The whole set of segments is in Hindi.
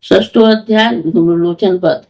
षष्ठो अध्याय धूम्रलोचन वध।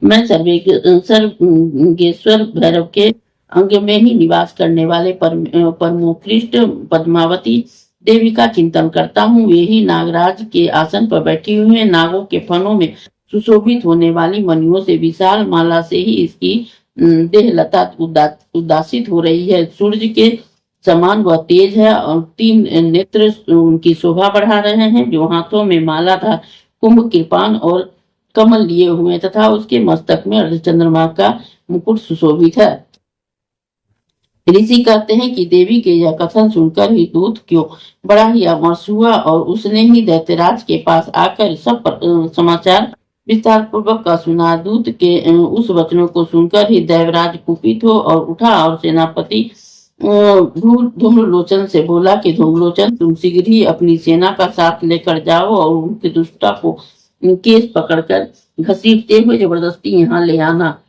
मैं सर्वेश्वर भैरव के अंग में ही निवास करने वाले परमोत्कृष्ट पद्मावती देवी का चिंतन करता हूँ। वे ही नागराज के आसन पर बैठी हुए नागों के फनों में सुशोभित होने वाली मणियों से विशाल माला से ही इसकी देहलता उदासित हो रही है। सूर्य के समान वह तेज है और 3 नेत्र उनकी शोभा बढ़ा रहे हैं, जो हाथों में मालाधार कुंभ कृपाण और कमल लिए हुए तथा उसके मस्तक में अर्धचंद्रमा का मुकुट सुशोभित है। ऋषि कहते हैं कि देवी के यह कथन सुनकर ही दूत क्यों बड़ा ही अमर्ष हुआ और उसने ही दैत्यराज के पास आकर सब समाचार विस्तार पूर्वक का सुना। दूत के उस वचनों को सुनकर ही देवराज कुपित हो और उठा और सेनापति धूम्रलोचन से बोला कि धूम्रलोचन, तुम शीघ्र ही अपनी सेना का साथ लेकर जाओ और उनकी दुष्टता को केस पकड़कर घसीटते हुए जबरदस्ती यहाँ ले आना।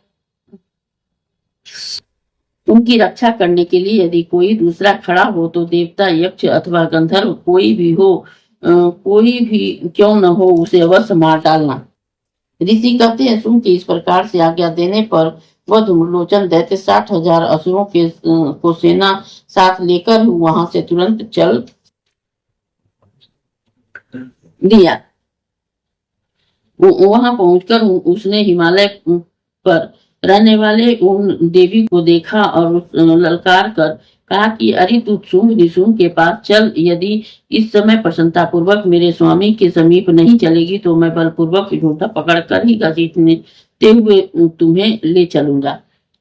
उनकी रक्षा करने के लिए यदि कोई दूसरा खड़ा हो तो देवता, यक्ष अथवा गंधर्व कोई भी हो, कोई भी क्यों न हो, उसे अवश्य मार डालना। ऋषि कहते हैं, सुन के इस प्रकार से आज्ञा देने पर वह धूम्रलोचन दैत्य 60,000 असुरों के को सेना साथ लेकर वहां से तुरंत चल दिया। वहां पहुंचकर उसने हिमालय पर रहने वाले उन देवी को देखा और ललकार कर कहा कि अरे तू शुंभ निशुंभ के पास चल। यदि इस समय प्रसन्नता पूर्वक मेरे स्वामी के समीप नहीं चलेगी तो मैं बलपूर्वक झूठा पकड़कर ही घसीटते हुए तुम्हें ले चलूंगा।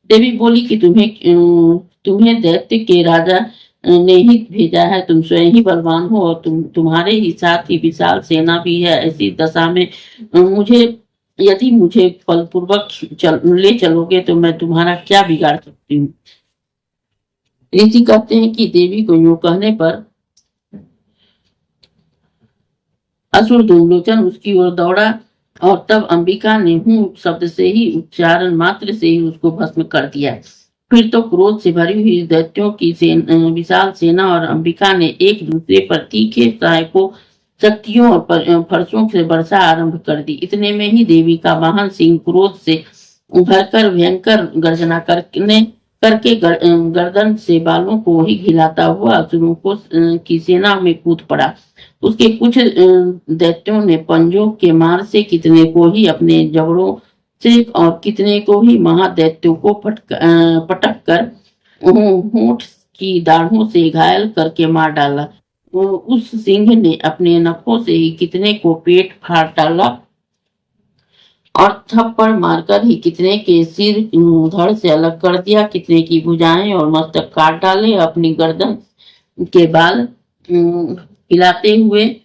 देवी बोली कि तुम्हें दैत्य के राजा ने ही भेजा है। तुम स्वयं ही बलवान हो और तुम्हारे ही साथ ही विशाल सेना भी है। ऐसी दशा में यदि मुझे बलपूर्वक ले चलोगे तो मैं तुम्हारा क्या बिगाड़ सकती हूँ। ऋषि कहते हैं कि देवी को यूं कहने पर असुर धूम्रलोचन उसकी ओर दौड़ा और तब अंबिका ने हूं शब्द से ही, उच्चारण मात्र से ही उसको भस्म कर दिया। फिर तो क्रोध से भरी हुई दैत्यों की विशाल सेना और अंबिका ने एक दूसरे पर तीखे सहायकों, शक्तियों और फरसों से वर्षा आरंभ कर दी। इतने में ही देवी का वाहन सिंह क्रोध से भरकर भयंकर गर्जना करके गर्दन से बालों को ही घिलाता हुआ असुरों को की सेना में कूद पड़ा। उसके कुछ दैत्यों ने पंजों के मार से कितने को ही अपने जबड़ों से और कितने को ही महादैत्यों को पटक कर होंठ की दाढ़ों से घायल करके मार डाला। उस सिंह ने अपने नखों से ही कितने को पेट फाड़ डाला और थप्पड़ मारकर ही कितने के सिर धड़ से अलग कर दिया, कितने की भुजाएं और मस्तक काट डाले। अपनी गर्दन के बाल हिलाते हुए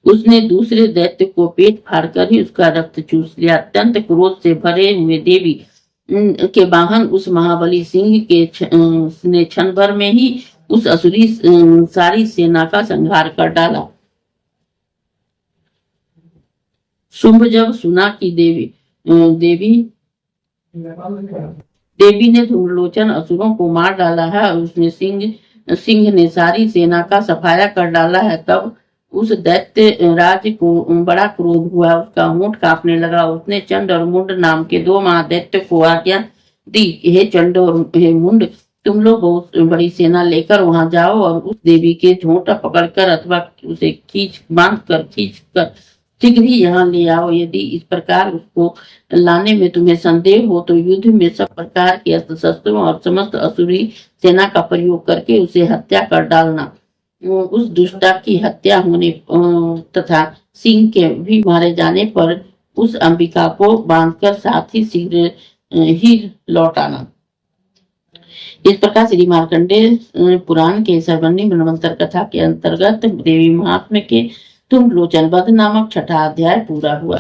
उसने दूसरे दैत्य को पेट फाड़कर ही उसका रक्त चूस लिया। अत्यंत क्रोध से भरे हुए देवी के वाहन उस महाबली सिंह के ने क्षण भर में ही उस असुरी सारी सेना का संहार कर डाला। शुंभ जब सुना कि देवी ने धूम्रलोचन असुरों को मार डाला है और उसने सिंह ने सारी सेना का सफाया कर डाला है, तब उस दैत्य राज को बड़ा क्रोध हुआ। उसका होंठ कांपने लगा। उसने चंड और मुंड नाम के 2 महादैत्य को आज्ञा दी, हे चंड और हे मुंड, तुम लोग बहुत बड़ी सेना लेकर वहां जाओ और उस देवी के झोंटा पकड़कर अथवा उसे बांध कर शीघ्र ही यहाँ ले आओ। यदि इस प्रकार उसको लाने में तुम्हें संदेह हो तो युद्ध में सब प्रकार के अस्त्र शस्त्रों और समस्त असुरी सेना का प्रयोग करके उसे हत्या कर डालना। उस दुष्टा की हत्या होने तथा सिंह के भी मारे जाने पर उस अंबिका को बांधकर साथ ही शीघ्र ही लौट आना। इस प्रकार श्री मार्कंडेय पुराण के सर्वण्य मनवंतर कथा के अंतर्गत देवी महात्म्य के धूम्रलोचन वध नामक 6ठा अध्याय पूरा हुआ।